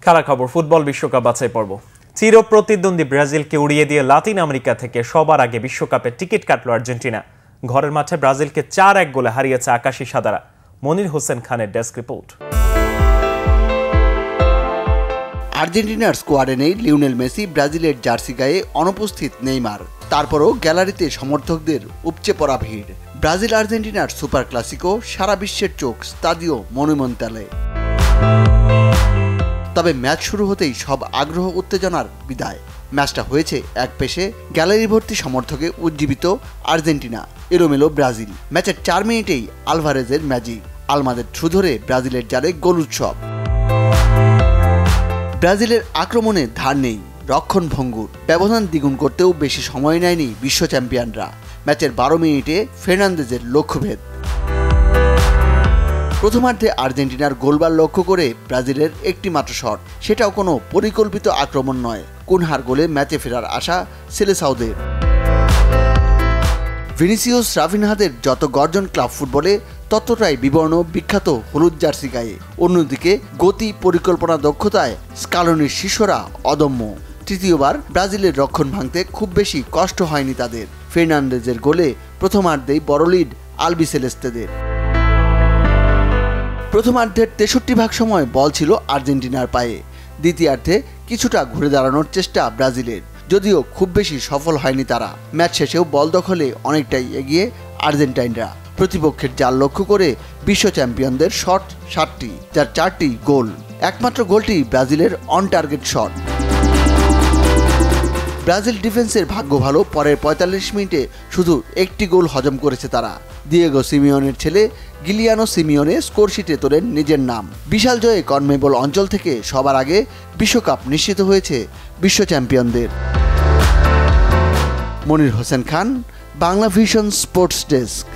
খেলা খবর ফুটবল বিশ্বকাপ বাছাই পর্ব। চির প্রতিদ্বন্দ্বী ব্রাজিলকে উড়িয়ে দিয়ে লাতিন আমেরিকা থেকে সবার আগে বিশ্বকাপের টিকিট কাটল আর্জেন্টিনা। ঘরের মাঠে ব্রাজিলকে 4-1 গোলে হারিয়েছে আকাশী সাদারা। মনির হোসেন খানের ডেস্ক রিপোর্ট। আর্জেন্টিনার স্কোয়াডে নেই লিওনেল মেসি, ব্রাজিলের জার্সি গায়ে অনুপস্থিত নেইমার। তারপরও গ্যালারিতে সমর্থকদের উপচে পড়া ভিড়। ব্রাজিল আর্জেন্টিনার সুপার ক্লাসিকো, সারা বিশ্বের চোখ স্তাদিও মনুমেন্টালে। তবে ম্যাচ শুরু হতেই সব আগ্রহ উত্তেজনার বিদায়। ম্যাচটা হয়েছে এক পেশে, গ্যালারি ভর্তি সমর্থকে উজ্জীবিত আর্জেন্টিনা, এলোমেলো ব্রাজিল। ম্যাচের 4 মিনিটেই আলভারেজের ম্যাজিক, আলমাদের থ্রু ধরে ব্রাজিলের জালে গোল উৎসব। ব্রাজিলের আক্রমণে ধার নেই, রক্ষণ ভঙ্গুর। ব্যবধান দ্বিগুণ করতেও বেশি সময় নেয়নি বিশ্ব চ্যাম্পিয়নরা। ম্যাচের 12 মিনিটে ফের্নান্দেজের লক্ষ্যভেদ। প্রথমার্ধে আর্জেন্টিনার গোলবার লক্ষ্য করে ব্রাজিলের একটি মাত্র শট, সেটাও কোনো পরিকল্পিত আক্রমণ নয়। কুনহার গোলে ম্যাচে ফেরার আশা সেলেসাওদের। ভিনিসিয়াস রাফিনহাদের যত গর্জন ক্লাব ফুটবলে, ততটাই বিবর্ণ বিখ্যাত হলুদ জার্সি গায়ে। অন্যদিকে গতি, পরিকল্পনা, দক্ষতায় স্কালোনির শিষ্যরা অদম্য। তৃতীয়বার ব্রাজিলের রক্ষণ ভাঙতে খুব বেশি কষ্ট হয়নি তাদের। ফের্নান্দেজের গোলে প্রথমার্ধেই বড় লিড আলবিসেলেস্তেদের। প্রথমার্ধের 63% সময় বল ছিল আর্জেন্টিনার পায়ে। দ্বিতীয়ার্ধে কিছুটা ঘুরে দাঁড়ানোর চেষ্টা ব্রাজিলের, যদিও খুব বেশি সফল হয়নি তারা। ম্যাচ শেষেও বল দখলে অনেকটাই এগিয়ে আর্জেন্টাইনরা। প্রতিপক্ষের জাল লক্ষ্য করে বিশ্ব চ্যাম্পিয়নদের শট 7টি, যার 4টি গোল। একমাত্র গোলটি ব্রাজিলের অন টার্গেট শট। ব্রাজিল ডিফেন্সের ভাগ্য ভালো, পরের 45 মিনিটে শুধু একটি গোল হজম করেছে তারা। দিয়েগো সিমিওনের ছেলে গিলিয়ানো সিমিওনে স্কোরশিটে তোলেন নিজের নাম। বিশাল জয়ে কনমেবল অঞ্চল থেকে সবার আগে বিশ্বকাপ নিশ্চিত হয়েছে বিশ্ব চ্যাম্পিয়নদের। Monir Hossain Khan, Bangla vision sports desk.